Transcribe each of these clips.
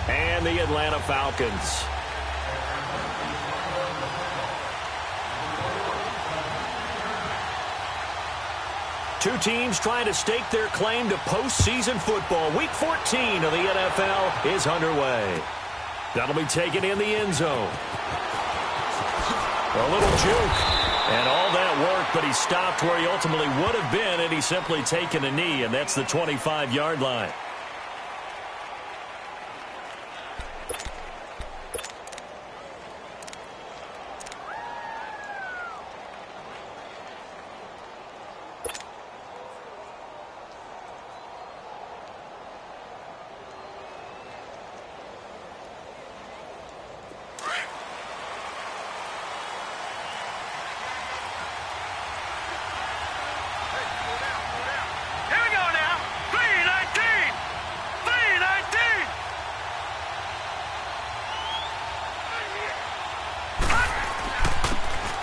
and the Atlanta Falcons. Two teams trying to stake their claim to postseason football. Week 14 of the NFL is underway. That'll be taken in the end zone. A little juke. And all that work, but he stopped where he ultimately would have been, and he's simply taken a knee, and that's the 25-yard line.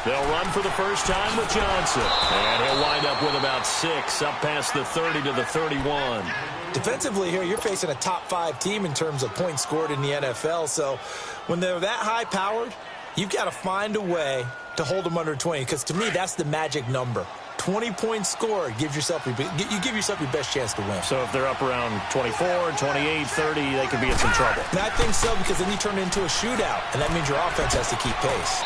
They'll run for the first time with Johnson. And he'll wind up with about 6, up past the 30 to the 31. Defensively here, you're facing a top-5 team in terms of points scored in the NFL. So when they're that high-powered, you've got to find a way to hold them under 20. Because to me, that's the magic number. 20 points scored, you give yourself your best chance to win. So if they're up around 24, 28, 30, they could be in some trouble. And I think so, because then you turn it into a shootout, and that means your offense has to keep pace.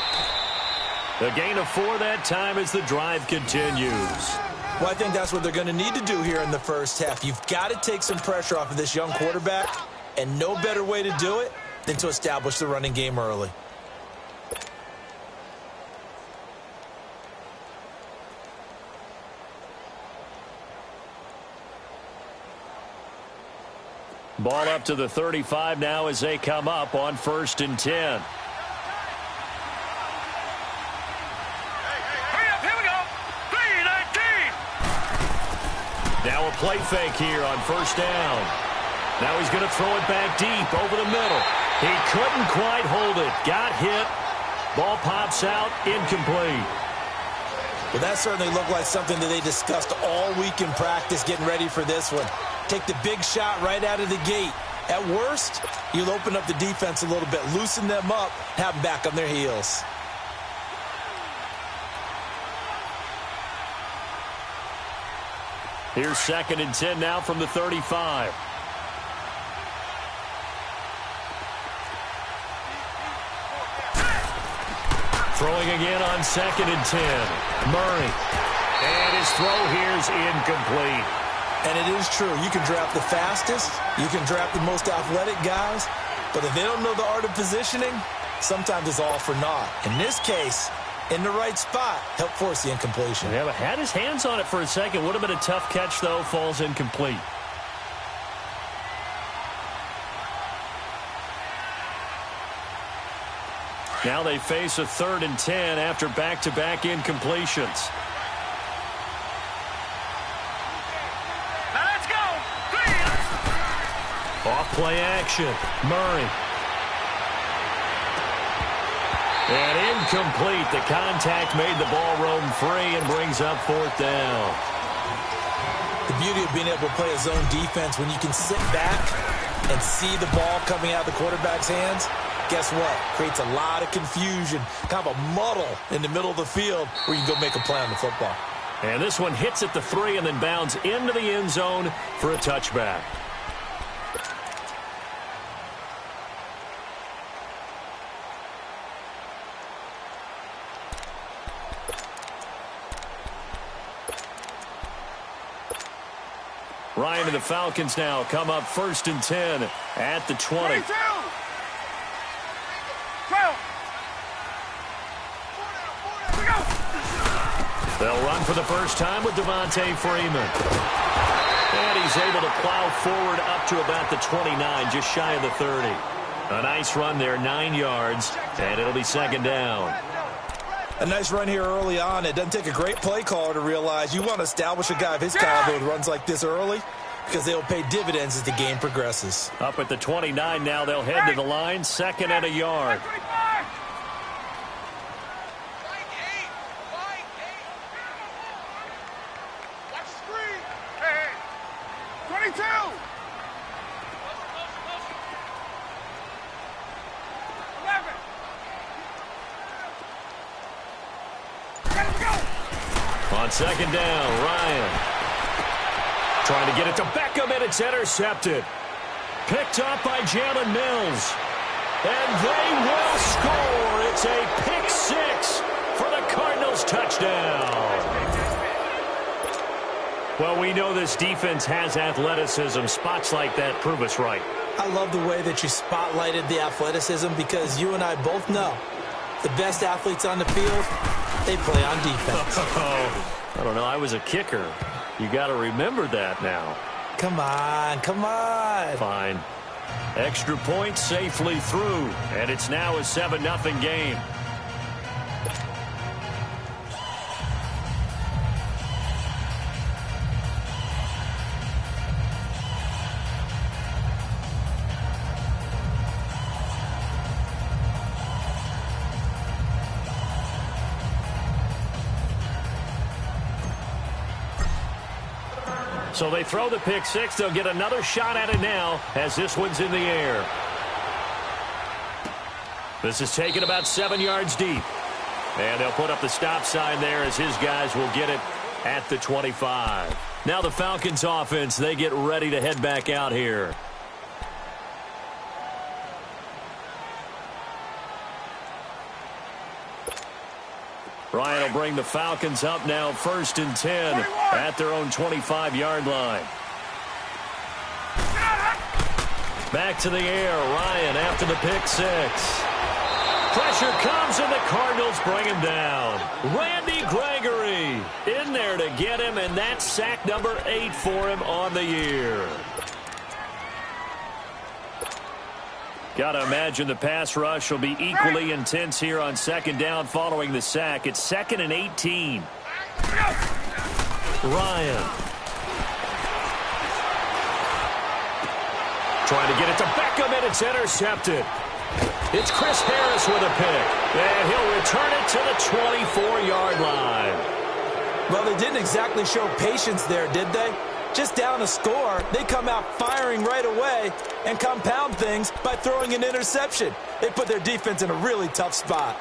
The gain of 4 that time as the drive continues. Well, I think that's what they're going to need to do here in the first half. You've got to take some pressure off of this young quarterback, and no better way to do it than to establish the running game early. Ball up to the 35 now as they come up on 1st and 10. Now a play fake here on 1st down. Now he's going to throw it back deep over the middle. He couldn't quite hold it. Got hit. Ball pops out. Incomplete. Well, that certainly looked like something that they discussed all week in practice getting ready for this one. Take the big shot right out of the gate. At worst, you'll open up the defense a little bit, loosen them up, have them back on their heels. Here's 2nd and 10 now from the 35. Throwing again on 2nd and 10. Murray. And his throw here's incomplete. And it is true. You can draft the fastest. You can draft the most athletic guys. But if they don't know the art of positioning, sometimes it's all for naught. In this case, in the right spot, help force the incompletion. Yeah, but had his hands on it for a second. Would have been a tough catch, though. Falls incomplete. Now they face a 3rd and 10 after back-to-back incompletions. Now let's go. Off play action. Murray. And incomplete. The contact made the ball roam free and brings up 4th down. The beauty of being able to play a zone defense when you can sit back and see the ball coming out of the quarterback's hands, guess what? Creates a lot of confusion, kind of a muddle in the middle of the field where you can go make a play on the football. And this one hits at the 3 and then bounds into the end zone for a touchback. Ryan and the Falcons now come up 1st and 10 at the 20. They'll run for the first time with Devontae Freeman. And he's able to plow forward up to about the 29, just shy of the 30. A nice run there, 9 yards, and it'll be 2nd down. A nice run here early on. It doesn't take a great play caller to realize you want to establish a guy of his caliber with runs like this early because they'll pay dividends as the game progresses. Up at the 29 now, they'll head to the line, 2nd and a yard. On second down, Ryan. Trying to get it to Beckham, and it's intercepted. Picked up by Jalen Mills. And they will score. It's a pick six for the Cardinals touchdown. Well, we know this defense has athleticism. Spots like that prove us right. I love the way that you spotlighted the athleticism because you and I both know the best athletes on the field, they play on defense. I don't know. I was a kicker. You got to remember that now. Come on, come on. Fine. Extra point safely through, and it's now a 7-0 game. So they throw the pick six. They'll get another shot at it now as this one's in the air. This is taken about 7 yards deep. And they'll put up the stop sign there as his guys will get it at the 25. Now the Falcons offense, they get ready to head back out here. Ryan will bring the Falcons up now 1st and 10 at their own 25-yard line. Back to the air. Ryan after the pick six. Pressure comes and the Cardinals bring him down. Randy Gregory in there to get him, and that's sack number 8 for him on the year. Got to imagine the pass rush will be equally intense here on second down following the sack. It's 2nd and 18. Ryan. Trying to get it to Beckham, and it's intercepted. It's Chris Harris with a pick. And he'll return it to the 24-yard line. Well, they didn't exactly show patience there, did they? Just down a score, they come out firing right away and compound things by throwing an interception. They put their defense in a really tough spot.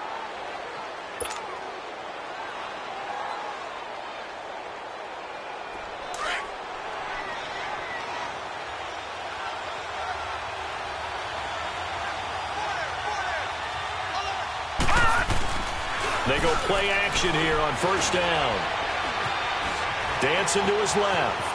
They go play action here on 1st down. Dancing to his left.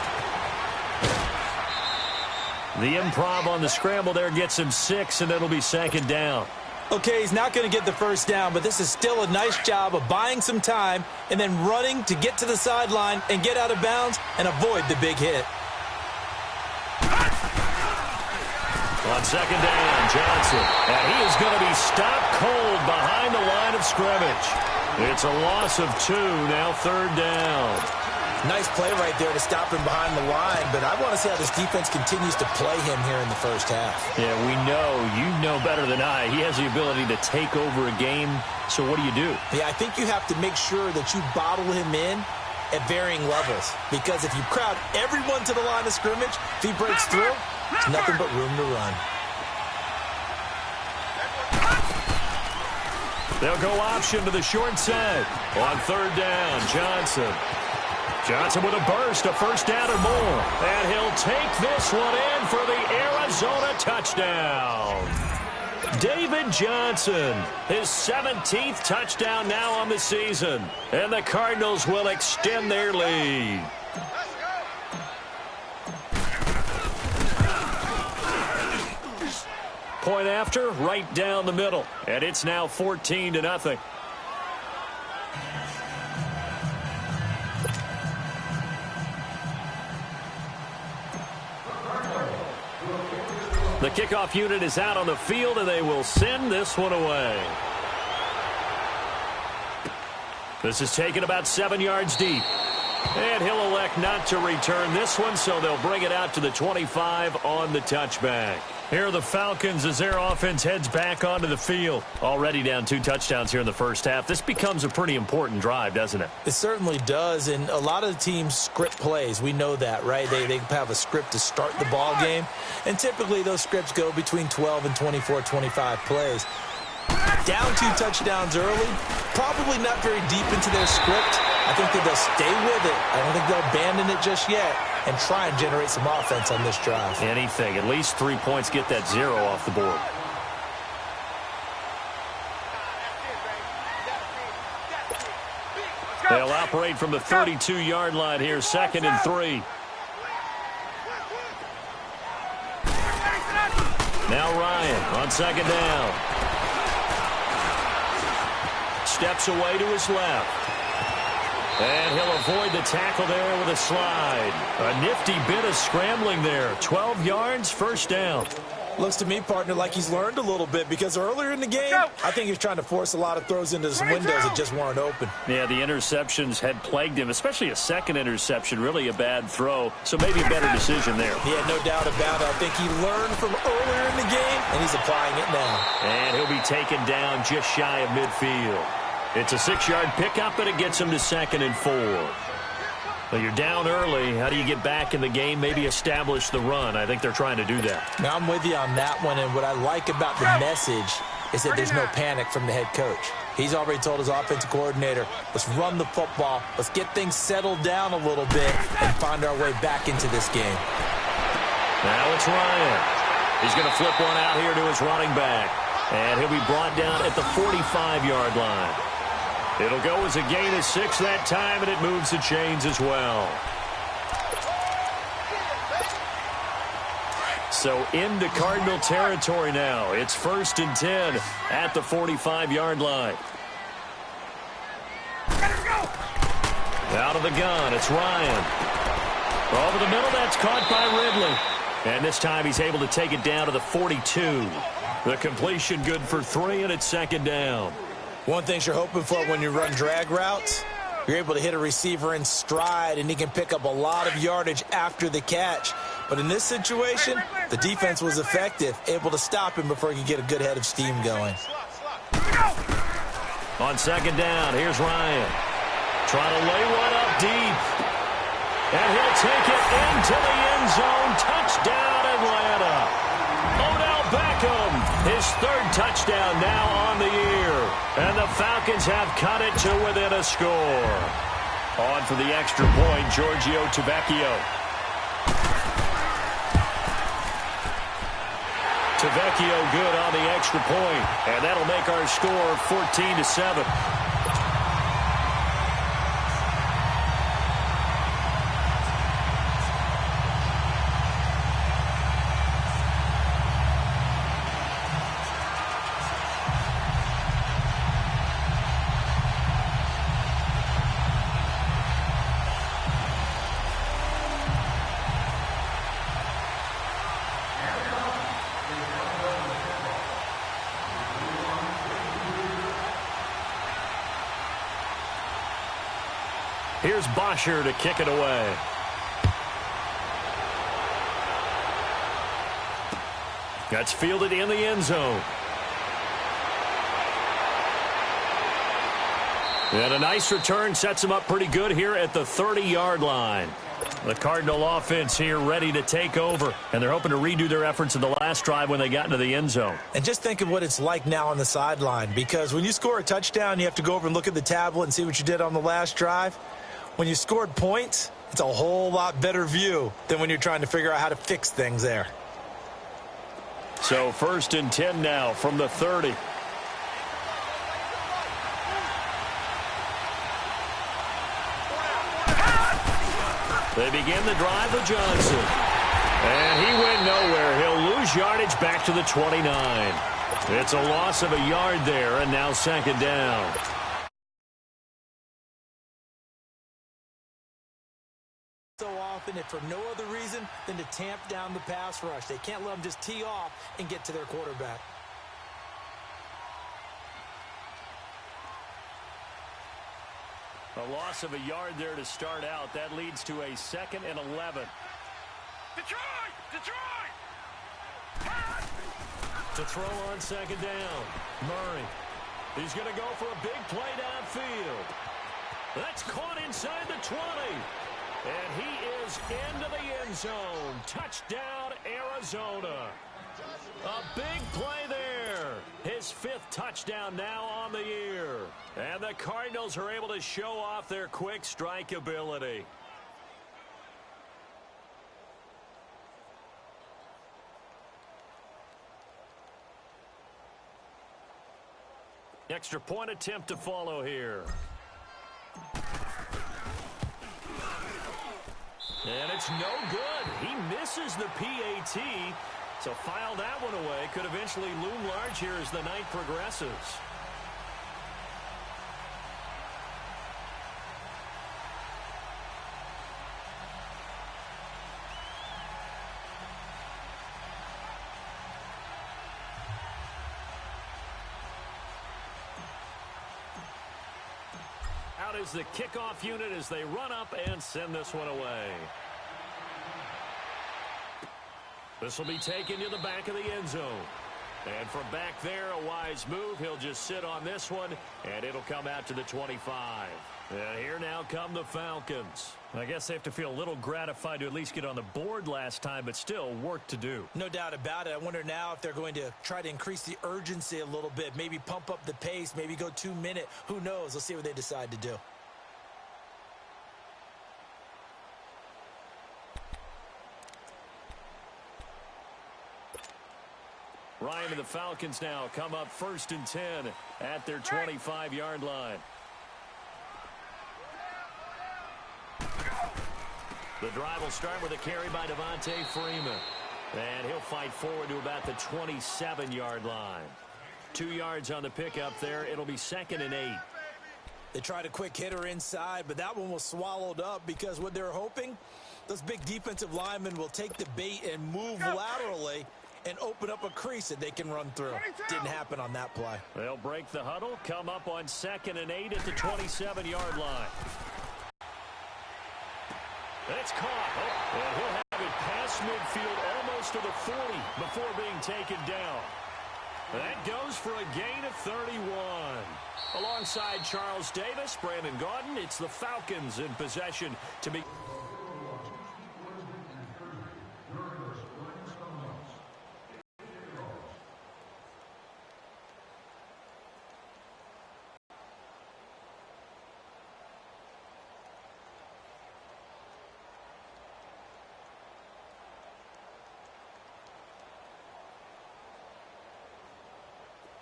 The improv on the scramble there gets him 6, and it'll be 2nd down. Okay, he's not going to get the 1st down, but this is still a nice job of buying some time and then running to get to the sideline and get out of bounds and avoid the big hit. On 2nd down, Johnson. And he is going to be stopped cold behind the line of scrimmage. It's a loss of 2, now 3rd down. Nice play right there to stop him behind the line, but I want to see how this defense continues to play him here in the 1st half. Yeah, we know. You know better than I. He has the ability to take over a game, so what do you do? Yeah, I think you have to make sure that you bottle him in at varying levels, because if you crowd everyone to the line of scrimmage, if he breaks through, it's nothing but room to run. They'll go option to the short side. On 3rd down, Johnson. Johnson with a burst, a 1st down or more. And he'll take this one in for the Arizona touchdown. David Johnson, his 17th touchdown now on the season. And the Cardinals will extend their lead. Point after, right down the middle. And it's now 14-0. The kickoff unit is out on the field, and they will send this one away. This is taken about 7 yards deep. And he'll elect not to return this one, so they'll bring it out to the 25 on the touchback. Here are the Falcons as their offense heads back onto the field. Already down 2 touchdowns here in the 1st half. This becomes a pretty important drive, doesn't it? It certainly does, and a lot of the teams script plays. We know that, right? They have a script to start the ball game, and typically those scripts go between 12 and 24, 25 plays. Down 2 touchdowns early, probably not very deep into their script. I think that they'll stay with it. I don't think they'll abandon it just yet and try and generate some offense on this drive. Anything. At least 3 points, get that 0 off the board. They'll operate from the 32-yard line here, 2nd and 3. Now Ryan on 2nd down. Steps away to his left. And he'll avoid the tackle there with a slide. A nifty bit of scrambling there. 12 yards, 1st down. Looks to me, partner, like he's learned a little bit because earlier in the game, I think he was trying to force a lot of throws into some windows that just weren't open. Yeah, the interceptions had plagued him, especially a second interception, really a bad throw. So maybe a better decision there. Yeah, no doubt about it. I think he learned from earlier in the game, and he's applying it now. And he'll be taken down just shy of midfield. It's a 6-yard pickup, and it gets him to 2nd and 4. Well, you're down early. How do you get back in the game? Maybe establish the run. I think they're trying to do that. Now, I'm with you on that one, and what I like about the message is that there's no panic from the head coach. He's already told his offensive coordinator, let's run the football, let's get things settled down a little bit, and find our way back into this game. Now it's Ryan. He's going to flip one out here to his running back, and he'll be brought down at the 45-yard line. It'll go as a gain of 6 that time, and it moves the chains as well. So into Cardinal territory now. It's 1st and 10 at the 45-yard line. Out of the gun, it's Ryan. Over the middle, that's caught by Ridley. And this time he's able to take it down to the 42. The completion good for 3, and it's 2nd down. One thing you're hoping for when you run drag routes, you're able to hit a receiver in stride, and he can pick up a lot of yardage after the catch. But in this situation, the defense was effective, able to stop him before he could get a good head of steam going. On 2nd down, here's Ryan. Trying to lay one up deep. And he'll take it into the end zone. Touchdown, Atlanta. Odell Beckham, his 3rd touchdown now on the year. And the Falcons have cut it to within a score. On for the extra point, Giorgio Tavecchio. Tavecchio good on the extra point, and that'll make our score 14-7. Here's Bosher to kick it away. That's fielded in the end zone. And a nice return sets him up pretty good here at the 30-yard line. The Cardinal offense here ready to take over, and they're hoping to redo their efforts in the last drive when they got into the end zone. And just think of what it's like now on the sideline, because when you score a touchdown, you have to go over and look at the tablet and see what you did on the last drive. When you scored points, it's a whole lot better view than when you're trying to figure out how to fix things there. So 1st and 10 now from the 30. They begin the drive with Johnson. And he went nowhere. He'll lose yardage back to the 29. It's a loss of a yard there, and now 2nd down. So often, if for no other reason than to tamp down the pass rush. They can't let them just tee off and get to their quarterback. A loss of a yard there to start out. That leads to a 2nd and 11. Detroit! Detroit! To throw on 2nd down. Murray. He's going to go for a big play downfield. That's caught inside the 20. And he is into the end zone. Touchdown, Arizona. A big play there. His his 5th touchdown now on the year. And the Cardinals are able to show off their quick strike ability. Extra point attempt to follow here. And it's no good. He misses the PAT. So file that one away. Could eventually loom large here as the night progresses. Out is the kickoff unit as they run up and send this one away. This will be taken to the back of the end zone. And from back there, a wise move. He'll just sit on this one, and it'll come out to the 25. And here now come the Falcons. I guess they have to feel a little gratified to at least get on the board last time, but still work to do. No doubt about it. I wonder now if they're going to try to increase the urgency a little bit, maybe pump up the pace, maybe go 2-minute. Who knows? Let's see what they decide to do. Ryan and the Falcons now come up 1st and 10 at their 25-yard line. The drive will start with a carry by Devontae Freeman. And he'll fight forward to about the 27-yard line. 2 yards on the pickup there. It'll be 2nd and 8. They tried a quick hitter inside, but that one was swallowed up because what they're hoping, those big defensive linemen will take the bait and move laterally and open up a crease that they can run through. Didn't happen on that play. They'll break the huddle, come up on 2nd and 8 at the 27-yard line. It's caught. Oh, and he'll have it past midfield almost to the 40 before being taken down. That goes for a gain of 31. Alongside Charles Davis, Brandon Gaudin, it's the Falcons in possession to be...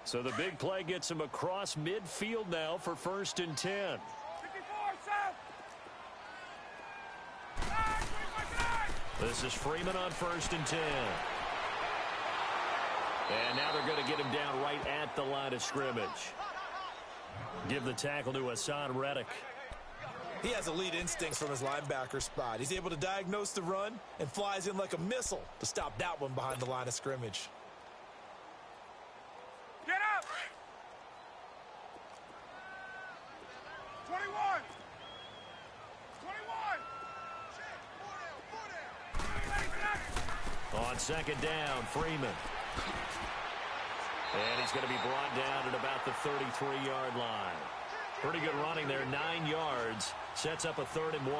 So the big play gets him across midfield now for 1st and 10. 54, This is Freeman on 1st and 10. And now they're going to get him down right at the line of scrimmage. Give the tackle to Hassan Reddick. He has elite instincts from his linebacker spot. He's able to diagnose the run and flies in like a missile to stop that one behind the line of scrimmage. Get up! 21! 21! On 2nd down, Freeman. And he's going to be brought down at about the 33-yard line. Pretty good running there, 9 yards. Sets up a 3rd and 1.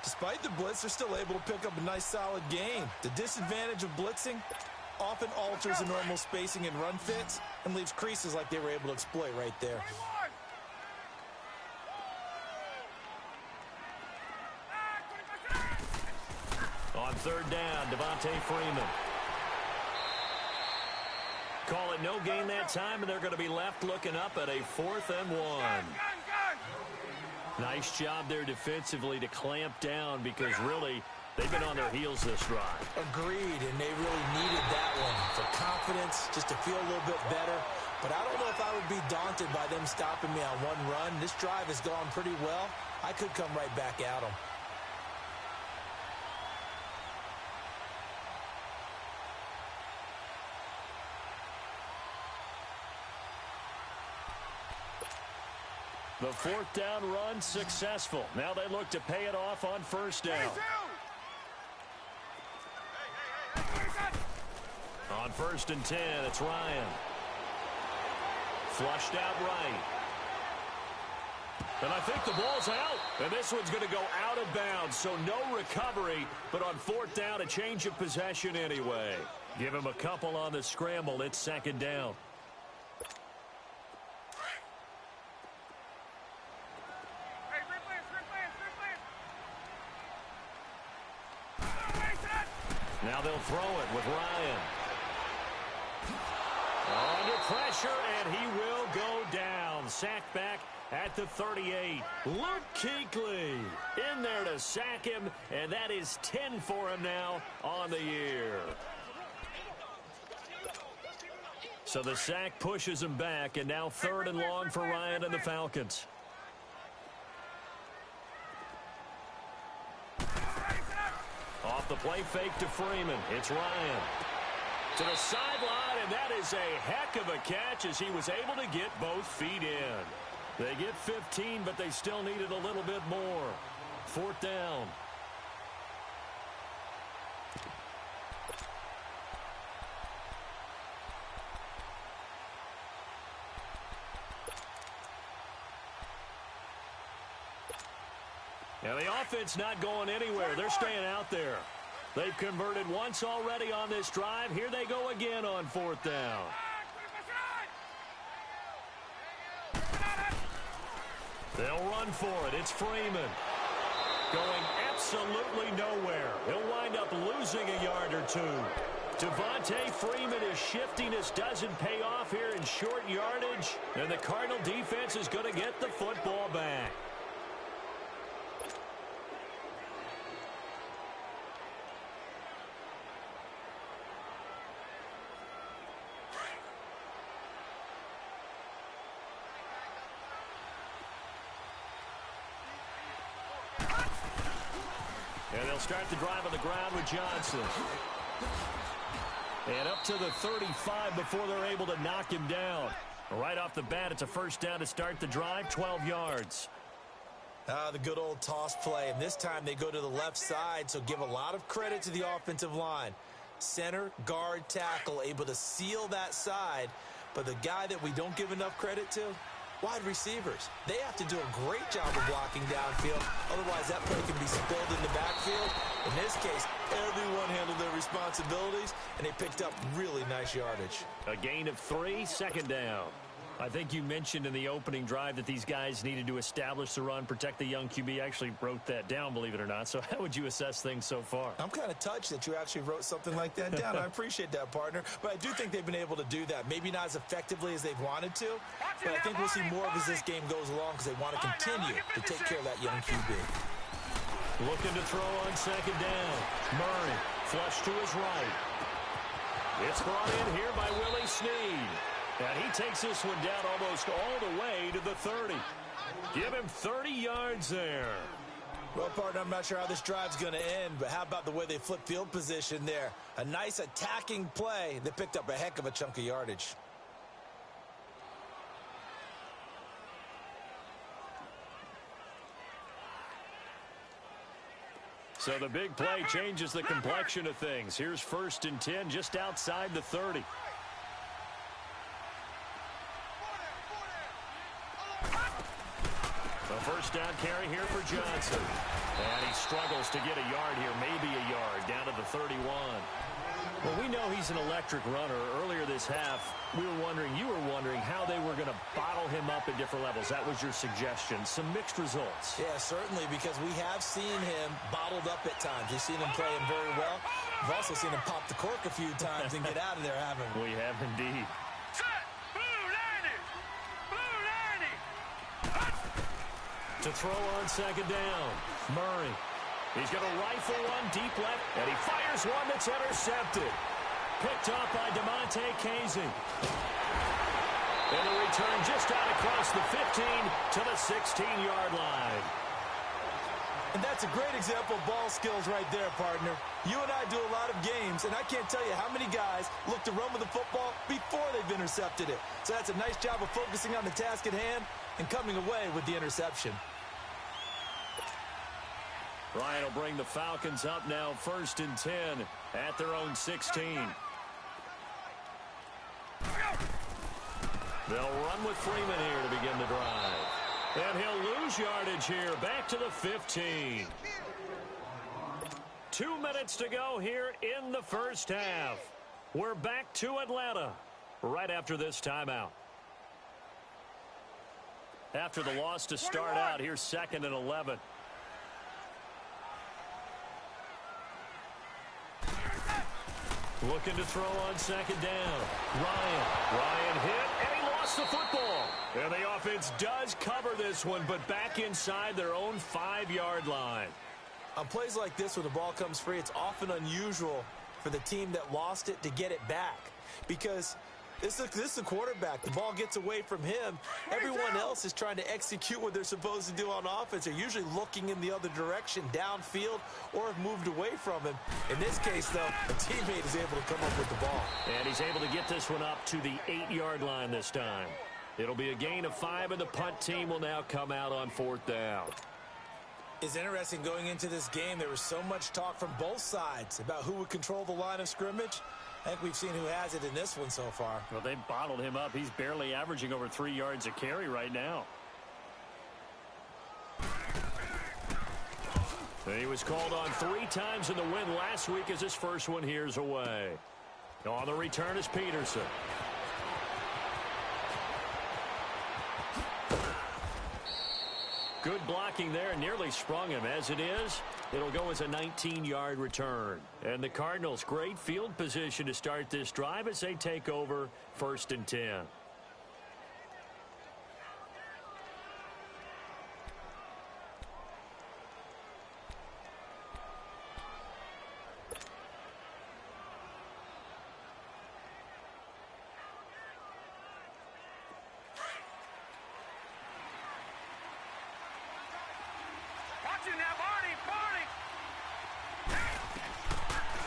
Despite the blitz, they're still able to pick up a nice, solid gain. The disadvantage of blitzing often alters the normal spacing and run fits and leaves creases like they were able to exploit right there. 21! On 3rd down, Devontae Freeman. Call it no gain that time, and they're going to be left looking up at a 4th and 1. Nice job there defensively to clamp down because really they've been on their heels this drive. Agreed, and they really needed that one for confidence, just to feel a little bit better. But I don't know if I would be daunted by them stopping me on one run. This drive has gone pretty well. I could come right back at them. The 4th down run successful. Now they look to pay it off on 1st down. On 1st and 10, it's Ryan. Flushed out right. And I think the ball's out. And this one's going to go out of bounds, so no recovery. But on 4th down, a change of possession anyway. Give him a couple on the scramble. It's second down. Now they'll throw it with Ryan. Under pressure, and he will go down. Sacked back at the 38. Luke Kuechly in there to sack him, and that is 10 for him now on the year. So the sack pushes him back, and now 3rd and long for Ryan and the Falcons. Off the play fake to Freeman. It's Ryan. To the sideline, and that is a heck of a catch as he was able to get both feet in. They get 15, but they still needed a little bit more. 4th down. Now the offense not going anywhere. They're staying out there. They've converted once already on this drive. Here they go again on 4th down. They'll run for it. It's Freeman. Going absolutely nowhere. He'll wind up losing a yard or two. Devontae Freeman is shifting. This doesn't pay off here in short yardage. And the Cardinal defense is going to get the football back. And they'll start the drive on the ground with Johnson. And up to the 35 before they're able to knock him down. Right off the bat, it's a first down to start the drive, 12 yards. The good old toss play. And this time they go to the left side, so give a lot of credit to the offensive line. Center, guard, tackle, able to seal that side. But the guy that we don't give enough credit to, wide receivers. They have to do a great job of blocking downfield. Otherwise, that play can be spilled in the backfield. In this case, everyone handled their responsibilities, and they picked up really nice yardage. A gain of 3, second down. I think you mentioned in the opening drive that these guys needed to establish the run, protect the young QB. I actually wrote that down, believe it or not. So how would you assess things so far? I'm kind of touched that you actually wrote something like that down. I appreciate that, partner. But I do think they've been able to do that. Maybe not as effectively as they've wanted to, but I think we'll see more of as this game goes along because they want to continue to take care of that young QB. Looking to throw on second down. Murray, flush to his right. It's brought in here by Willie Snead. And he takes this one down almost all the way to the 30. Give him 30 yards there. Well, partner, I'm not sure how this drive's going to end, but how about the way they flip field position there? A nice attacking play that picked up a heck of a chunk of yardage. So the big play changes the complexion of things. Here's 1st and 10 just outside the 30. A first down carry here for Johnson. And he struggles to get a yard here, maybe a yard, down to the 31. Well, we know he's an electric runner. Earlier this half, you were wondering how they were going to bottle him up at different levels. That was your suggestion. Some mixed results. Yeah, certainly, because we have seen him bottled up at times. We've seen him play him very well. We've also seen him pop the cork a few times and get out of there, haven't we? We have indeed. To throw on second down. Murray. He's going to rifle one deep left, and he fires one that's intercepted. Picked up by DeMonte Casey. And the return just out across the 15 to the 16-yard line. And that's a great example of ball skills right there, partner. You and I do a lot of games, and I can't tell you how many guys look to run with the football before they've intercepted it. So that's a nice job of focusing on the task at hand and coming away with the interception. Ryan will bring the Falcons up now, 1st and 10 at their own 16. They'll run with Freeman here to begin the drive. And he'll lose yardage here, back to the 15. 2 minutes to go here in the first half. We're back to Atlanta right after this timeout. After the loss to start out, here's 2nd and 11. Looking to throw on 2nd down. Ryan hit, and he lost the football. And the offense does cover this one, but back inside their own 5-yard line. On plays like this, when the ball comes free, it's often unusual for the team that lost it to get it back. Because this is a quarterback. The ball gets away from him. Everyone else is trying to execute what they're supposed to do on offense. They're usually looking in the other direction, downfield, or have moved away from him. In this case, though, a teammate is able to come up with the ball. And he's able to get this one up to the 8-yard line this time. It'll be a gain of 5, and the punt team will now come out on 4th down. It's interesting going into this game. There was so much talk from both sides about who would control the line of scrimmage. I think we've seen who has it in this one so far. Well, they bottled him up. He's barely averaging over 3 yards a carry right now. He was called on 3 times in the win last week as his first one here's away. On the return is Peterson. Good blocking there, nearly sprung him. As it is, it'll go as a 19-yard return. And the Cardinals, great field position to start this drive as they take over 1st and 10.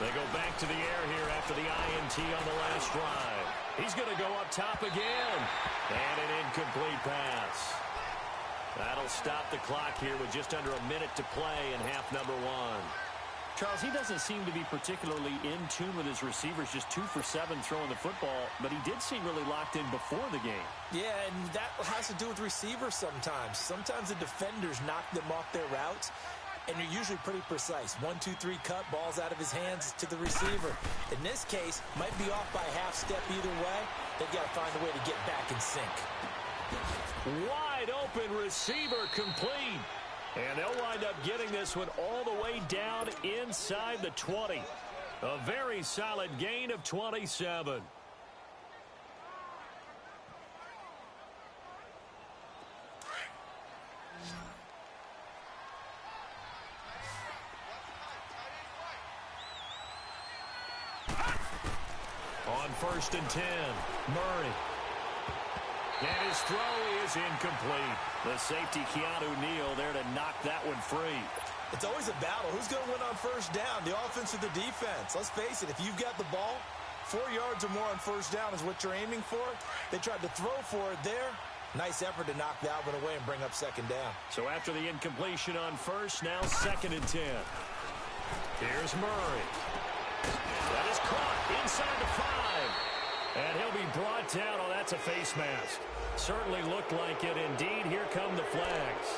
They go back to the air here after the INT on the last drive. He's going to go up top again. And an incomplete pass. That'll stop the clock here with just under a minute to play in half number 1. Charles, he doesn't seem to be particularly in tune with his receivers, just 2 for 7 throwing the football, but he did seem really locked in before the game. Yeah, and that has to do with receivers sometimes. Sometimes the defenders knock them off their routes, and you're usually pretty precise. 1, 2, 3 cut, balls out of his hands to the receiver. In this case, might be off by a half step either way. They've got to find a way to get back in sync. Wide open receiver complete. And they'll wind up getting this one all the way down inside the 20. A very solid gain of 27. On 1st and 10, Murray. And his throw is incomplete. The safety, Keanu Neal, there to knock that one free. It's always a battle. Who's going to win on 1st down, the offense or the defense? Let's face it, if you've got the ball, 4 yards or more on 1st down is what you're aiming for. They tried to throw for it there. Nice effort to knock that one away and bring up 2nd down. So after the incompletion on 1st, now 2nd and 10. Here's Murray. That is caught inside the 5. And he'll be brought down. Oh, that's a face mask. Certainly looked like it. Indeed, here come the flags.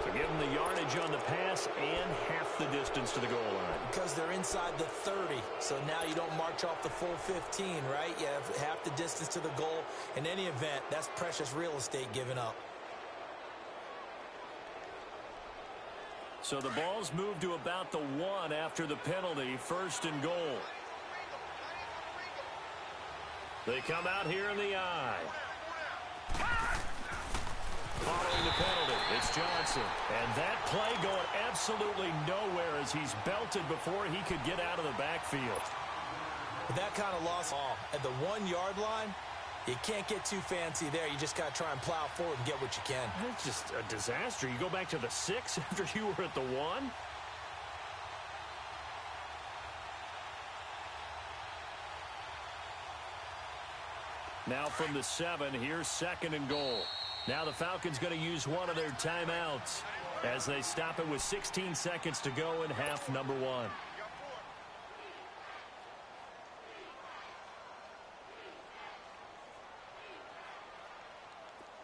To give him the yardage on the pass and half the distance to the goal line. Because they're inside the 30, so now you don't march off the full 15, right? You have half the distance to the goal. In any event, that's precious real estate given up. So the ball's moved to about the 1 after the penalty. 1st and goal. They come out here in the I. Following the penalty, it's Johnson. And that play going absolutely nowhere as he's belted before he could get out of the backfield. With that kind of loss at the 1-yard line, you can't get too fancy there. You just got to try and plow forward and get what you can. It's just a disaster. You go back to the 6 after you were at the 1. Now from the 7, here's 2nd and goal. Now the Falcons going to use one of their timeouts as they stop it with 16 seconds to go in half number 1.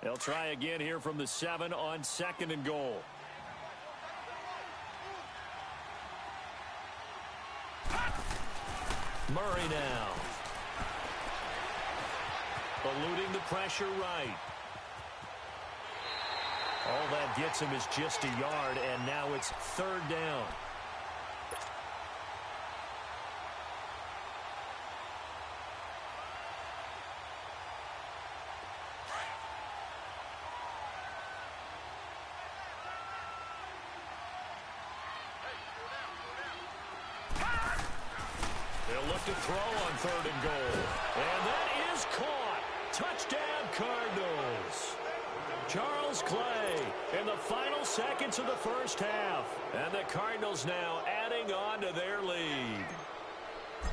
They'll try again here from the 7 on 2nd and goal. Murray now. eluding the pressure right. All that gets him is just a yard, and now it's third down. They'll look to throw on third and goal. And that is caught. Touchdown, Cardinals. Charles Clay in the final seconds of the first half. And the Cardinals now adding on to their lead.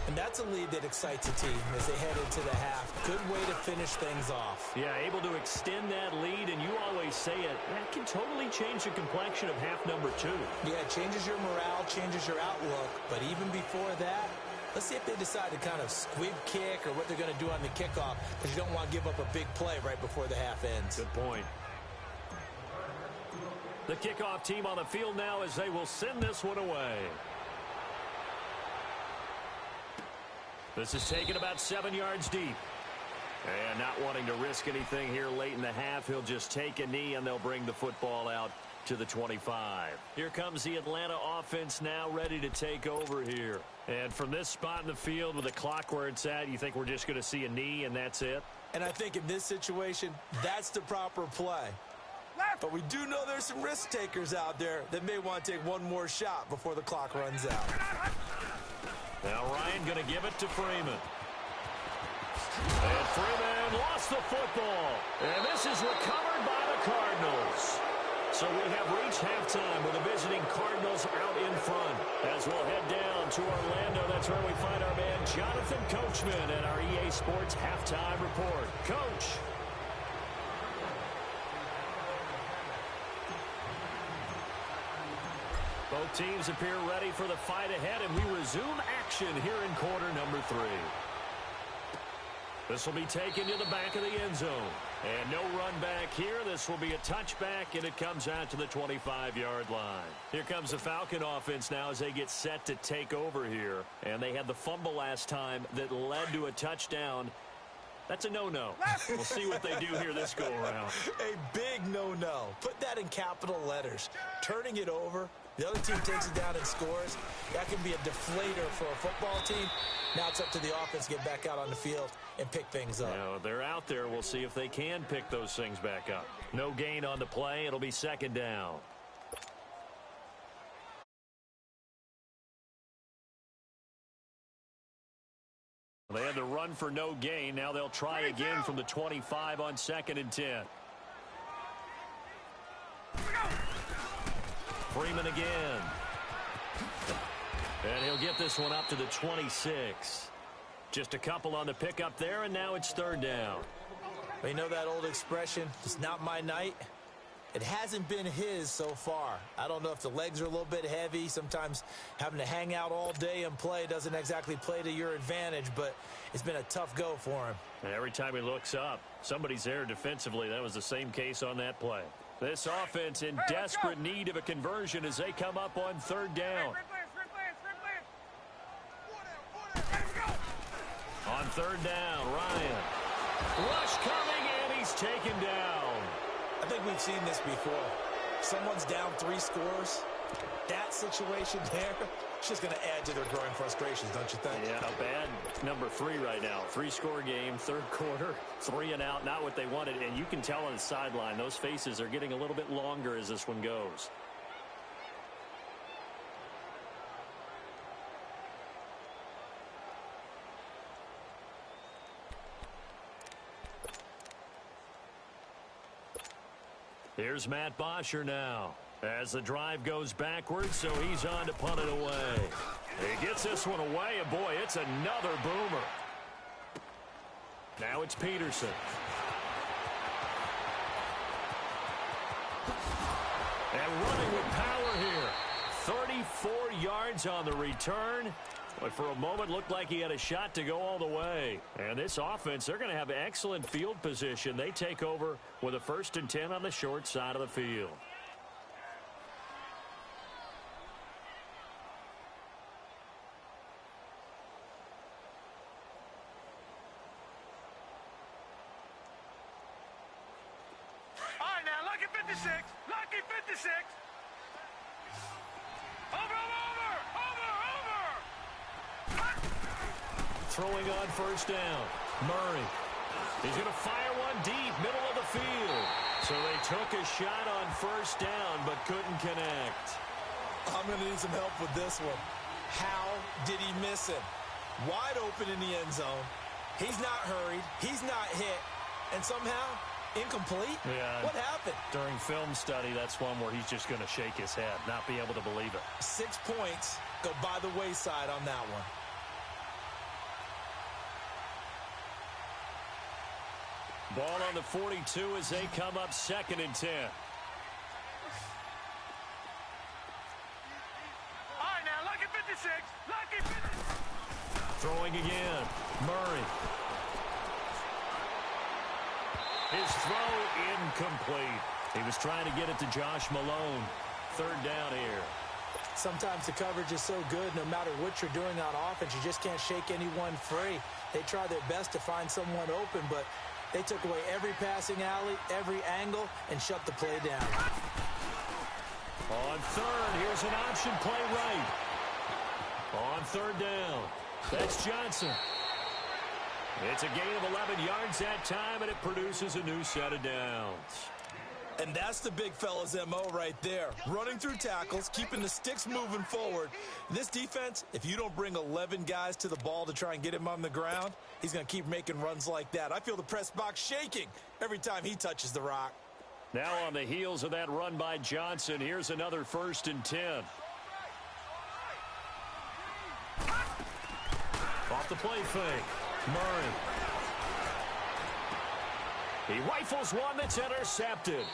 And that's a lead that excites a team as they head into the half. Good way to finish things off. Yeah, able to extend that lead, and you always say it, that can totally change the complexion of half number 2. Yeah, it changes your morale, changes your outlook. But even before that, let's see if they decide to kind of squib kick or what they're going to do on the kickoff, because you don't want to give up a big play right before the half ends. Good point. The kickoff team on the field now as they will send this one away. This is taken about 7 yards deep. And not wanting to risk anything here late in the half, he'll just take a knee and they'll bring the football out to the 25. Here comes the Atlanta offense now ready to take over here. And from this spot in the field with the clock where it's at, you think we're just going to see a knee and that's it? And I think in this situation, that's the proper play. But we do know there's some risk takers out there that may want to take one more shot before the clock runs out. Now Ryan going to give it to Freeman. And Freeman lost the football. And this is recovered by the Cardinals. So we have reached halftime with the visiting Cardinals out in front. As we'll head down to Orlando, that's where we find our man Jonathan Coachman and our EA Sports Halftime Report. Coach. Both teams appear ready for the fight ahead, and we resume action here in quarter number 3. This will be taken to the back of the end zone. And no run back here. This will be a touchback, and it comes out to the 25-yard line. Here comes the Falcon offense now as they get set to take over here. And they had the fumble last time that led to a touchdown. That's a no-no. We'll see what they do here this go-around. A big no-no. Put that in capital letters. Turning it over, the other team takes it down and scores. That can be a deflator for a football team. Now it's up to the offense to get back out on the field and pick things up. Now, they're out there. We'll see if they can pick those things back up. No gain on the play. It'll be second down. They had the run for no gain. Now they'll try again from the 25 on 2nd and 10. Freeman again. And he'll get this one up to the 26. Just a couple on the pickup there, and now it's third down. But you know that old expression, it's not my night? It hasn't been his so far. I don't know if the legs are a little bit heavy. Sometimes having to hang out all day and play doesn't exactly play to your advantage, but it's been a tough go for him. And every time he looks up, somebody's there defensively. That was the same case on that play. This offense in desperate need of a conversion as they come up on third down. On third down, Ryan. Rush coming, and he's taken down. I think we've seen this before. Someone's down 3 scores. That situation there, it's just going to add to their growing frustrations, don't you think? Yeah, a bad number 3 right now. 3-score game, third quarter, 3 and out, not what they wanted. And you can tell on the sideline, those faces are getting a little bit longer as this one goes. Here's Matt Bosher now as the drive goes backwards, so he's on to punt it away. He gets this one away, and boy, it's another boomer. Now it's Peterson. And running with power here. 34 yards on the return. But for a moment, looked like he had a shot to go all the way. And this offense, they're going to have excellent field position. They take over with a 1st and 10 on the short side of the field. 56. Over. Throwing on first down. Murray. He's going to fire one deep, middle of the field. So they took a shot on first down, but couldn't connect. I'm going to need some help with this one. How did he miss him? Wide open in the end zone. He's not hurried. He's not hit. And somehow, incomplete? Yeah. What happened? During film study, that's one where he's just going to shake his head, not be able to believe it. 6 points go by the wayside on that one. Ball on the 42 as they come up 2nd and 10. All right, now, lucky 56. Lucky 56. Throwing again. Murray. His throw incomplete. He was trying to get it to Josh Malone. 3rd down here. Sometimes the coverage is so good, no matter what you're doing on offense, you just can't shake anyone free. They try their best to find someone open, but they took away every passing alley, every angle, and shut the play down. On 3rd, here's an option play right. On 3rd down, that's Johnson. It's a gain of 11 yards that time, and it produces a new set of downs. And that's the big fella's MO right there. Running through tackles, keeping the sticks moving forward. This defense, if you don't bring 11 guys to the ball to try and get him on the ground, he's going to keep making runs like that. I feel the press box shaking every time he touches the rock. Now on the heels of that run by Johnson, here's another 1st and 10. Off the play fake. Murray. He rifles one that's intercepted.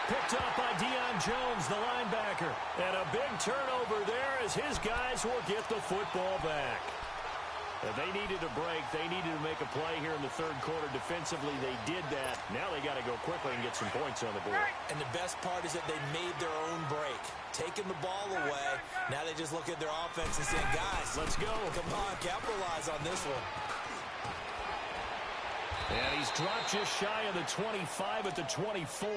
Picked up by Deion Jones, the linebacker. And a big turnover there as his guys will get the football back. If they needed a break, they needed to make a play here in the 3rd quarter. Defensively, they did that. Now they got to go quickly and get some points on the board. And the best part is that they made their own break. Taking the ball away. Now they just look at their offense and say, guys, let's go. Come on, capitalize on this one. And he's dropped just shy of the 25 at the 24.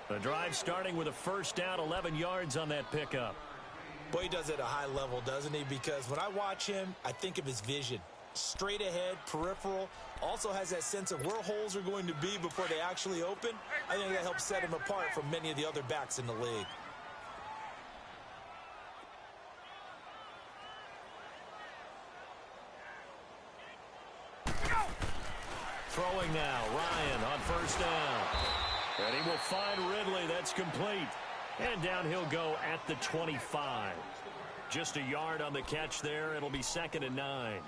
The drive starting with a 1st down, 11 yards on that pickup. Boy, he does it at a high level, doesn't he? Because when I watch him, I think of his vision. Straight ahead, peripheral. Also has that sense of where holes are going to be before they actually open. I think that helps set him apart from many of the other backs in the league. Throwing now, Ryan on 1st down. And he will find Ridley. That's complete. And down he'll go at the 25. Just a yard on the catch there. It'll be 2nd and 9.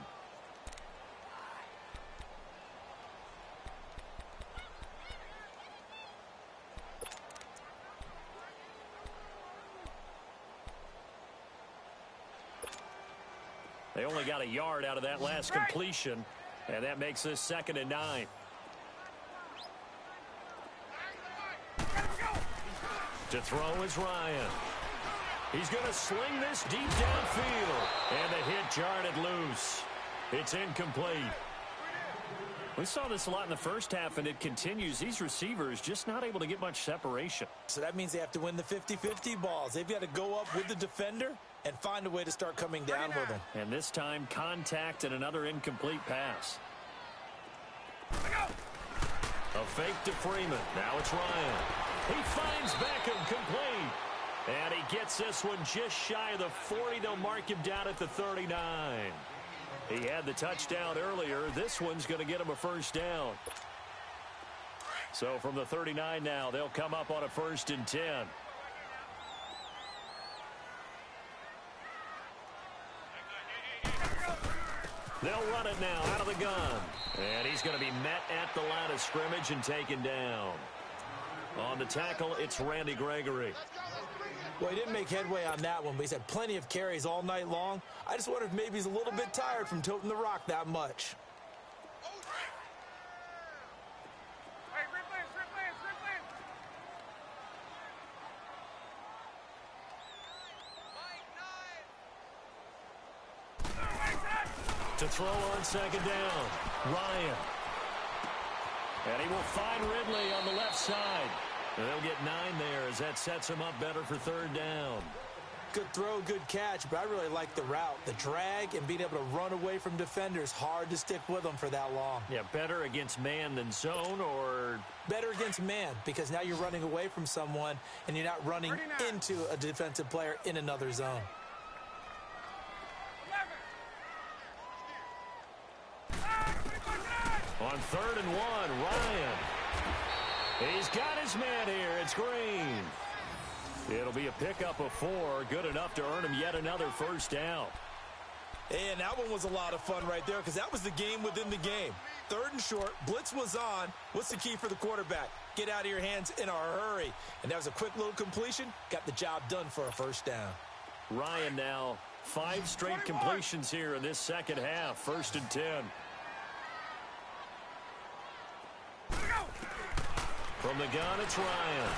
They only got a yard out of that last completion. And that makes this 2nd and 9. To throw is Ryan. He's going to sling this deep downfield. And the hit jarred it loose. It's incomplete. We saw this a lot in the first half, and it continues. These receivers just not able to get much separation. So that means they have to win the 50-50 balls. They've got to go up with the defender and find a way to start coming down with him. And this time, contact and another incomplete pass. A fake to Freeman. Now it's Ryan. He finds Beckham complete. And he gets this one just shy of the 40. They'll mark him down at the 39. He had the touchdown earlier. This one's going to get him a 1st down. So from the 39 now, they'll come up on a 1st and 10. They'll run it now out of the gun. And he's going to be met at the line of scrimmage and taken down. On the tackle, it's Randy Gregory. Well, he didn't make headway on that one, but he's had plenty of carries all night long. I just wonder if maybe he's a little bit tired from toting the rock that much. To throw on 2nd down, Ryan. And he will find Ridley on the left side. And they'll get 9 there as that sets them up better for third down. Good throw, good catch, but I really like the route. The drag and being able to run away from defenders, hard to stick with them for that long. Yeah, better against man than zone, or? Better against man, because now you're running away from someone and you're not running into a defensive player in another zone. 11. On 3rd and 1, Ryan. He's got his man here. It's Green. It'll be a pickup of 4, good enough to earn him yet another first down. And that one was a lot of fun right there because that was the game within the game. 3rd and short, blitz was on. What's the key for the quarterback? Get out of your hands in a hurry. And that was a quick little completion. Got the job done for a first down. Ryan now 5 straight completions here in this second half. 1st and 10. From the gun, it's Ryan.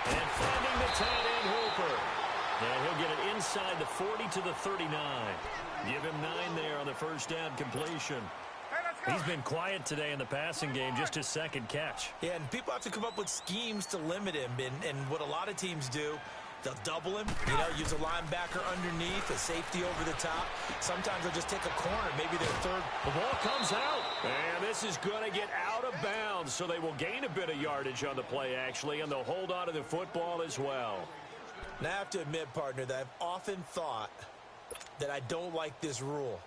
And finding the tight end, Hooper. And he'll get it inside the 40 to the 39. Give him 9 there on the first down completion. He's been quiet today in the passing game, just his 2nd catch. Yeah, and people have to come up with schemes to limit him. And what a lot of teams do, they'll double him, use a linebacker underneath, a safety over the top. Sometimes they'll just take a corner, maybe their third. The ball comes out. And this is going to get out of bounds, so they will gain a bit of yardage on the play, actually, and they'll hold on to the football as well. Now, I have to admit, partner, that I've often thought that I don't like this rule,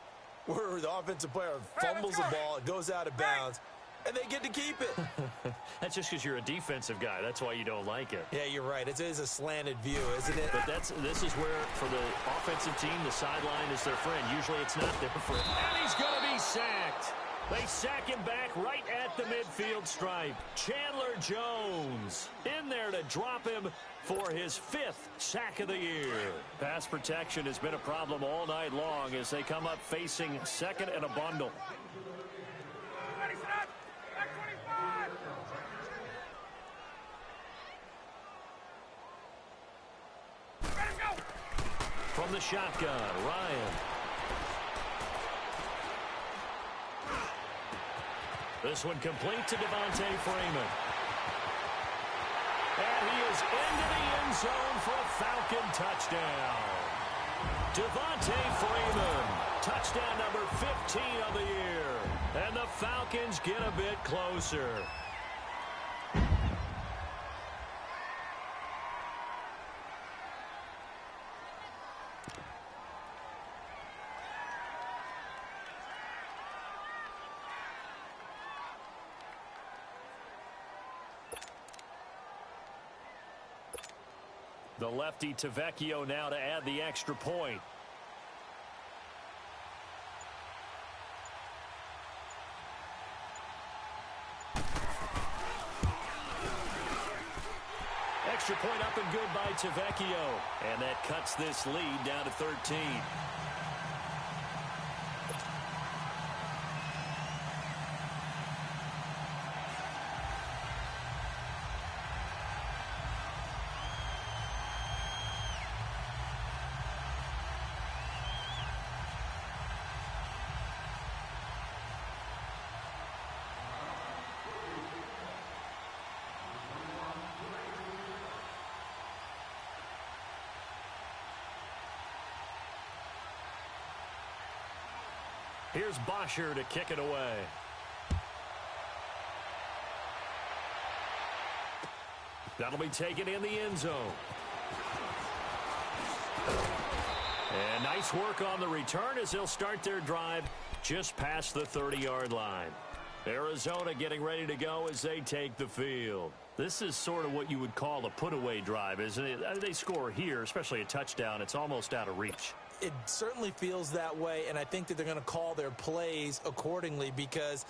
where the offensive player fumbles the ball, it goes out of bounds, and they get to keep it. That's just because you're a defensive guy. That's why you don't like it. Yeah, you're right. It is a slanted view, isn't it? But this is where, for the offensive team, the sideline is their friend. Usually it's not their friend. And he's going to be sacked. They sack him back right at the midfield stripe. Chandler Jones in there to drop him for his 5th sack of the year. Pass protection has been a problem all night long as they come up facing 2nd and a bundle. Ready, set. Back 25. Ready, go. From the shotgun, Ryan. This one complete to Devontae Freeman. And he is into the end zone for a Falcon touchdown. Devontae Freeman, touchdown number 15 of the year. And the Falcons get a bit closer. The lefty Tavecchio now to add the extra point. Extra point up and good by Tavecchio. And that cuts this lead down to 13. Here's Bosher to kick it away. That'll be taken in the end zone. And nice work on the return as they'll start their drive just past the 30-yard line. Arizona getting ready to go as they take the field. This is sort of what you would call a put-away drive, isn't it? They score here, especially a touchdown. It's almost out of reach. It certainly feels that way, and I think that they're going to call their plays accordingly because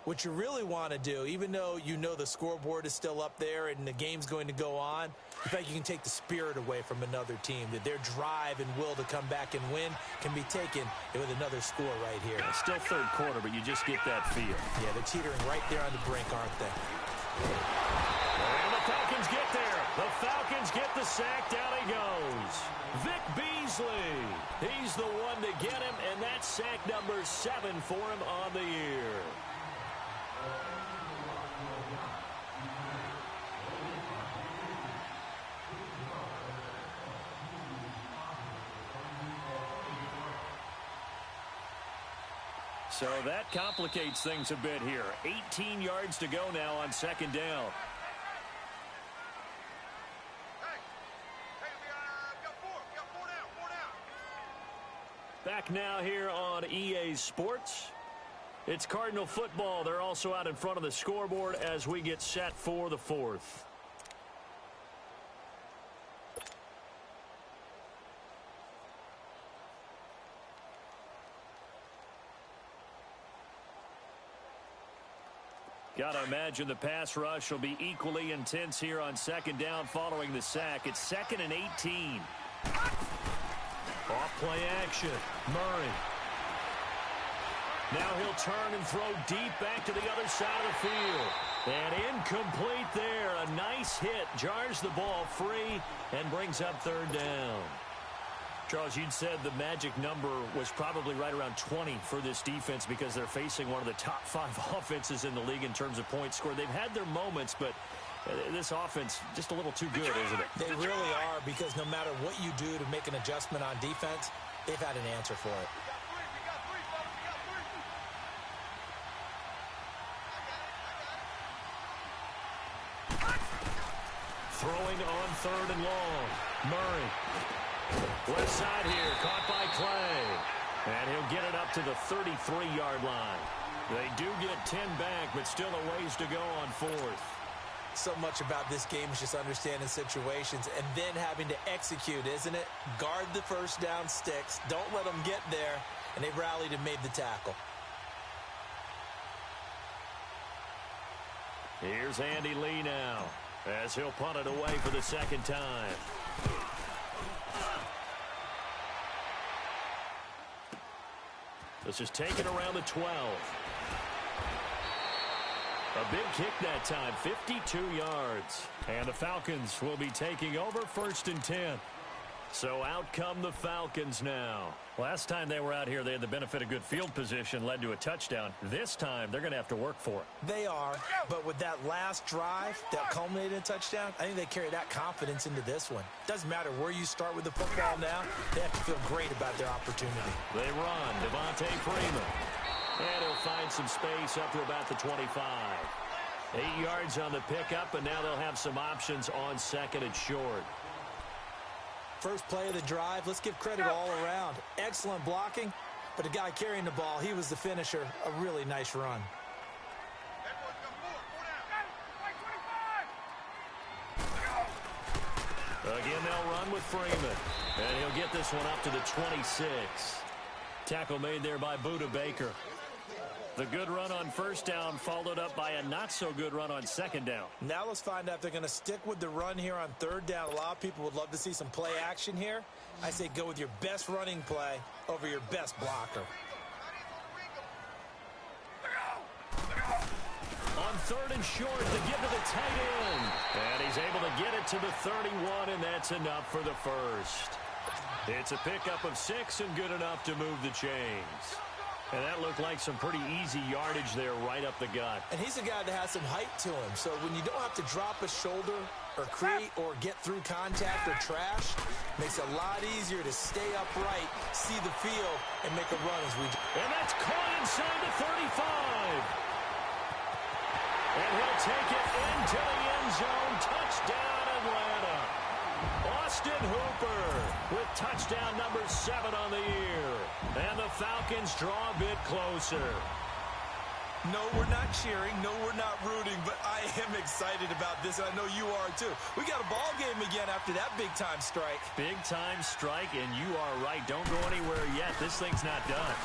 what you really want to do, even though you know the scoreboard is still up there and the game's going to go on, in fact, you can take the spirit away from another team, that their drive and will to come back and win can be taken with another score right here. It's still third quarter, but you just get that feel. Yeah, they're teetering right there on the brink, aren't they? And the Falcons get there. The Falcons get the sack. Down he goes. Vic Beasley. He's the one to get him, and that's sack number 7 for him on the year. So that complicates things a bit here. 18 yards to go now on second down. Back now here on EA Sports. It's Cardinal football. They're also out in front of the scoreboard as we get set for the fourth. Got to imagine the pass rush will be equally intense here on second down following the sack. It's 2nd and 18. Off play action. Murray. Now he'll turn and throw deep back to the other side of the field. And incomplete there. A nice hit. Jars the ball free and brings up third down. Charles, you'd said the magic number was probably right around 20 for this defense because they're facing one of the top 5 offenses in the league in terms of points scored. They've had their moments, but this offense just a little too good, isn't it? They really are, because no matter what you do to make an adjustment on defense, they've had an answer for it. Throwing on 3rd and long. Murray. Left side here, caught by Clay. And he'll get it up to the 33-yard line. They do get 10 back, but still a ways to go on 4th. So much about this game is just understanding situations and then having to execute, isn't it? Guard the first down sticks. Don't let them get there. And they rallied and made the tackle. Here's Andy Lee now, as he'll punt it away for the second time. This is taken around the 12. A big kick that time, 52 yards. And the Falcons will be taking over 1st and 10. So out come the Falcons now. Last time they were out here, they had the benefit of good field position, led to a touchdown. This time, they're going to have to work for it. They are, but with that last drive that culminated in a touchdown, I think they carry that confidence into this one. Doesn't matter where you start with the football now, they have to feel great about their opportunity. They run, Devontae Freeman. And he'll find some space up to about the 25. 8 yards on the pickup, and now they'll have some options on 2nd and short. First play of the drive, let's give credit all around. Excellent blocking, but the guy carrying the ball, he was the finisher. A really nice run. Again, they'll run with Freeman. And he'll get this one up to the 26. Tackle made there by Buda Baker. The good run on first down followed up by a not-so-good run on second down. Now let's find out if they're going to stick with the run here on third down. A lot of people would love to see some play action here. I say go with your best running play over your best blocker. On 3rd and short, the give to the tight end. And he's able to get it to the 31, and that's enough for the first. It's a pickup of 6 and good enough to move the chains. And that looked like some pretty easy yardage there right up the gut. And he's a guy that has some height to him. So when you don't have to drop a shoulder or create or get through contact or trash, makes it a lot easier to stay upright, see the field, and make a run as we do. And that's caught inside the 35. And he'll take it into the end zone. Touchdown, Atlanta. Austin Hooper with touchdown number 7 on the year. And the Falcons draw a bit closer. No, we're not cheering. No, we're not rooting. But I am excited about this, and I know you are too. We got a ball game again after that big-time strike. Big-time strike, and you are right. Don't go anywhere yet. This thing's not done.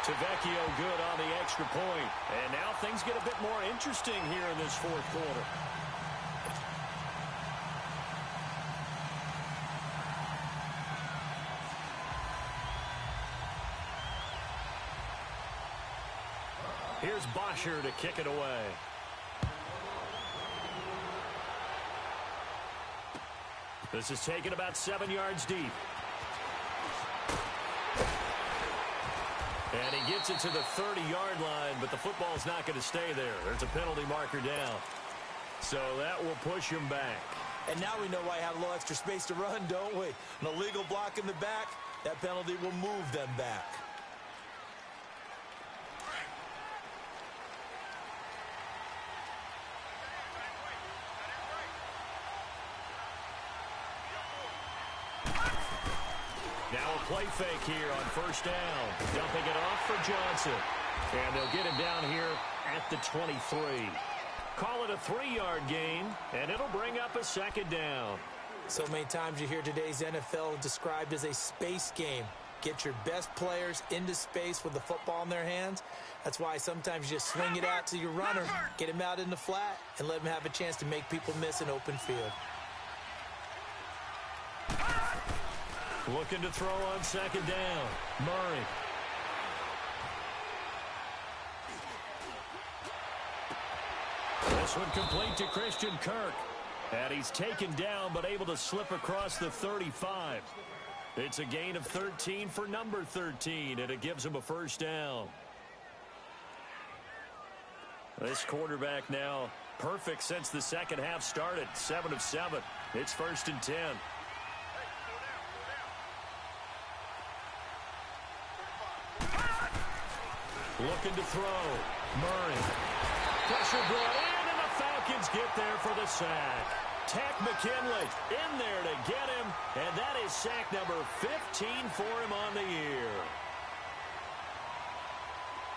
Tavecchio good on the extra point. And now things get a bit more interesting here in this 4th quarter. Here's Bosher to kick it away. This is taken about 7 yards deep. And he gets it to the 30-yard line, but the football's not going to stay there. There's a penalty marker down. So that will push him back. And now we know why I have a little extra space to run, don't we? An illegal block in the back, that penalty will move them back. play fake here on first down. Dumping it off for Johnson. And they'll get him down here at the 23. Call it a 3-yard gain, and it'll bring up a second down. So many times you hear today's NFL described as a space game. Get your best players into space with the football in their hands. That's why sometimes you just swing it out to your runner, get him out in the flat, and let him have a chance to make people miss an open field. Looking to throw on second down. Murray. This one complete to Christian Kirk. And he's taken down but able to slip across the 35. It's a gain of 13 for number 13, and it gives him a first down. This quarterback now perfect since the second half started. 7 of 7. It's 1st and 10. Looking to throw. Murray. Pressure brought in, and the Falcons get there for the sack. Tack McKinley in there to get him, and that is sack number 15 for him on the year.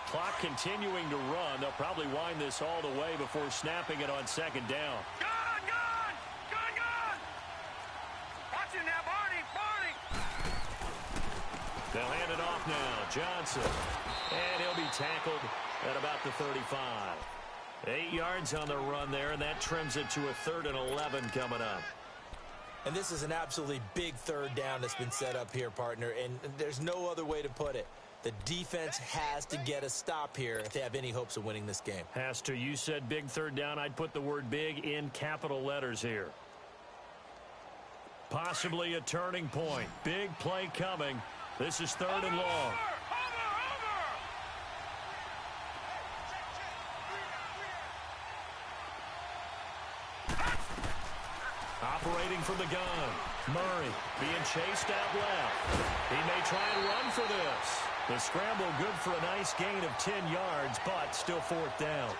Clock continuing to run. They'll probably wind this all the way before snapping it on second down. Gone, gone! Gone, gone! Watch him now, Barney! Barney! They'll hand it off now. Johnson. And he'll be tackled at about the 35. 8 yards on the run there, and that trims it to a 3rd and 11 coming up. And this is an absolutely big third down that's been set up here, partner, and there's no other way to put it. The defense has to get a stop here if they have any hopes of winning this game. Has to. You said big third down. I'd put the word big in capital letters here. Possibly a turning point. Big play coming. This is 3rd and long. Operating from the gun. Murray being chased out left. He may try and run for this. The scramble good for a nice gain of 10 yards, but still 4th down.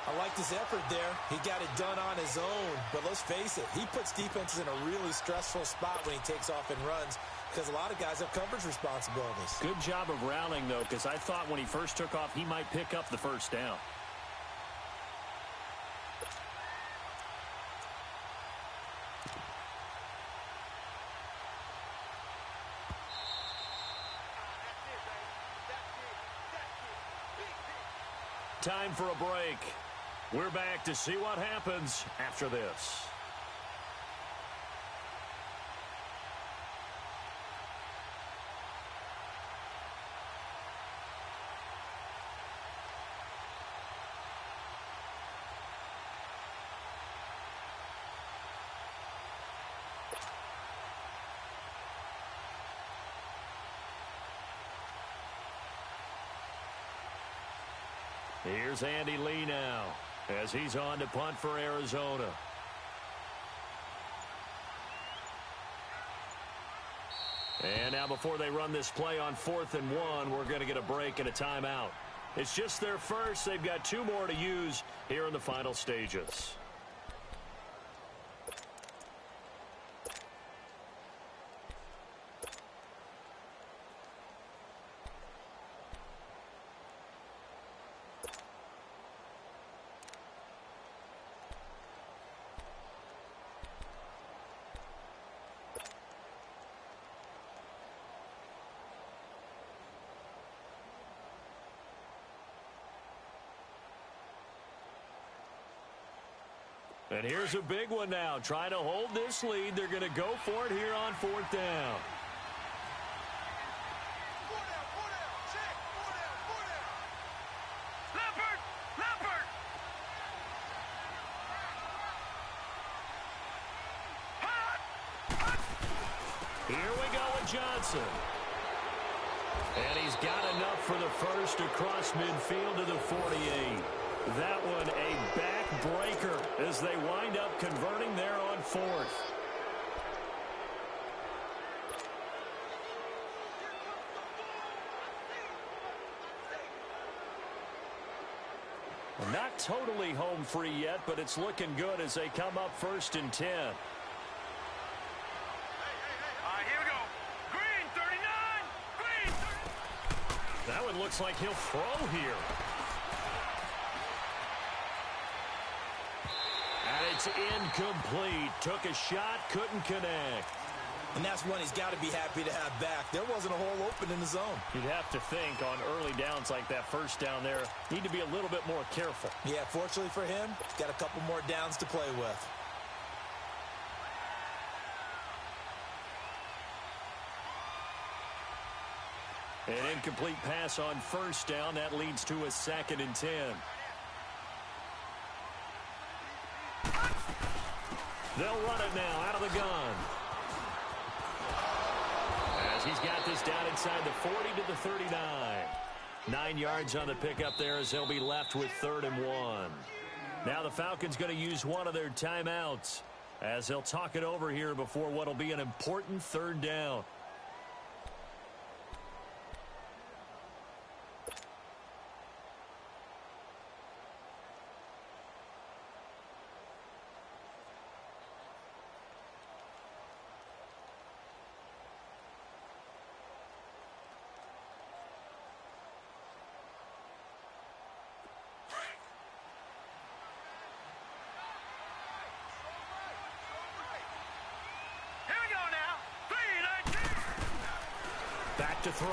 I like his effort there. He got it done on his own. But let's face it, he puts defenses in a really stressful spot when he takes off and runs because a lot of guys have coverage responsibilities. Good job of rallying, though, because I thought when he first took off, he might pick up the first down. Time for a break. We're back to see what happens after this. Here's Andy Lee now as he's on to punt for Arizona. And now before they run this play on 4th and 1, we're going to get a break and a timeout. It's just their first. They've got 2 more to use here in the final stages. And here's a big one now. Trying to hold this lead. They're going to go for it here on 4th down. Leopard! Leopard! Here we go with Johnson. And he's got enough for the first across midfield to the 48. That one a backbreaker as they wind up converting there on 4th. Not totally home free yet, but it's looking good as they come up 1st and 10. All right, here we go. Green, 39! looks like he'll throw here. And it's incomplete. Took a shot, couldn't connect. And that's one he's got to be happy to have back. There wasn't a hole open in the zone. You'd have to think on early downs like that first down there, need to be a little bit more careful. Yeah, fortunately for him, he's got a couple more downs to play with. An incomplete pass on first down. That leads to a 2nd and 10. They'll run it now out of the gun. As he's got this down inside the 40 to the 39. 9 yards on the pickup there as they'll be left with 3rd and 1. Now the Falcons going to use one of their timeouts as they'll talk it over here before what will be an important 3rd down. To throw.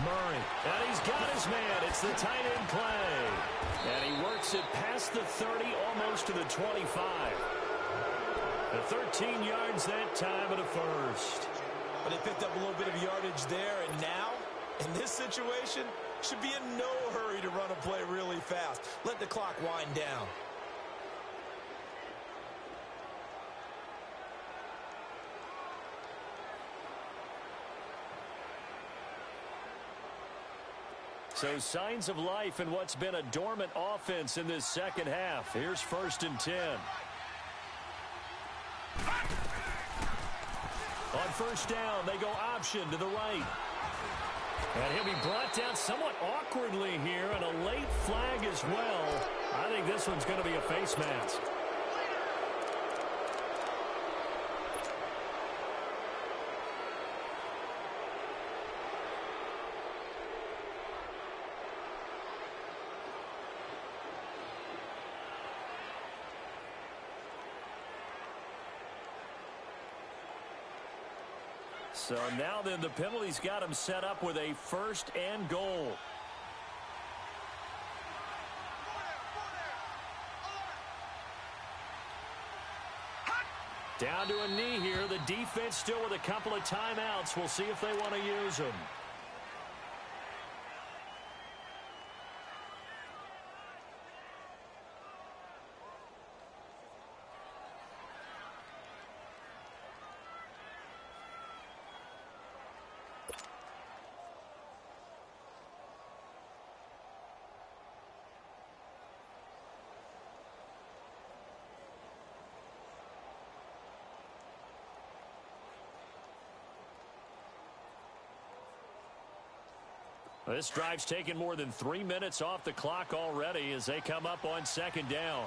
Murray. And he's got his man. It's the tight end play. And he works it past the 30, almost to the 25. The 13 yards that time and a first. But they picked up a little bit of yardage there, and now, in this situation, should be in no hurry to run a play really fast. Let the clock wind down. So signs of life in what's been a dormant offense in this second half. Here's 1st and 10. On first down, they go option to the right. And he'll be brought down somewhat awkwardly here, and a late flag as well. I think this one's going to be a face mask. So now then the penalty's got him set up with a 1st and goal. Down to a knee here. The defense still with a couple of timeouts. We'll see if they want to use them. This drive's taken more than 3 minutes off the clock already as they come up on 2nd down.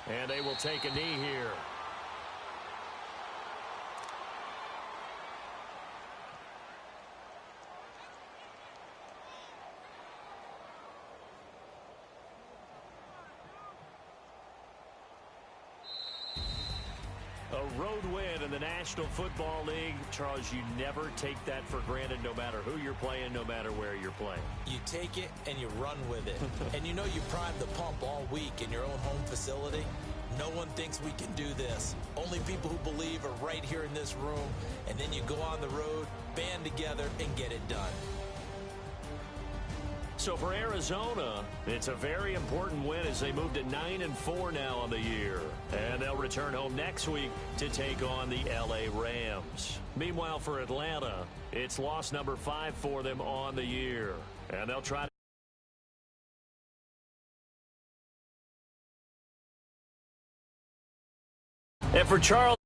And they will take a knee here. A road win in the National Football League. Charles, you never take that for granted no matter who you're playing, no matter where you're playing. You take it and you run with it. And you know you primed the pump all week in your own home facility. No one thinks we can do this. Only people who believe are right here in this room. And then you go on the road, band together, and get it done. So for Arizona, it's a very important win as they move to 9-4 now on the year. And they'll return home next week to take on the L.A. Rams. Meanwhile, for Atlanta, it's loss number 5 for them on the year. And they'll try to... And for Charles...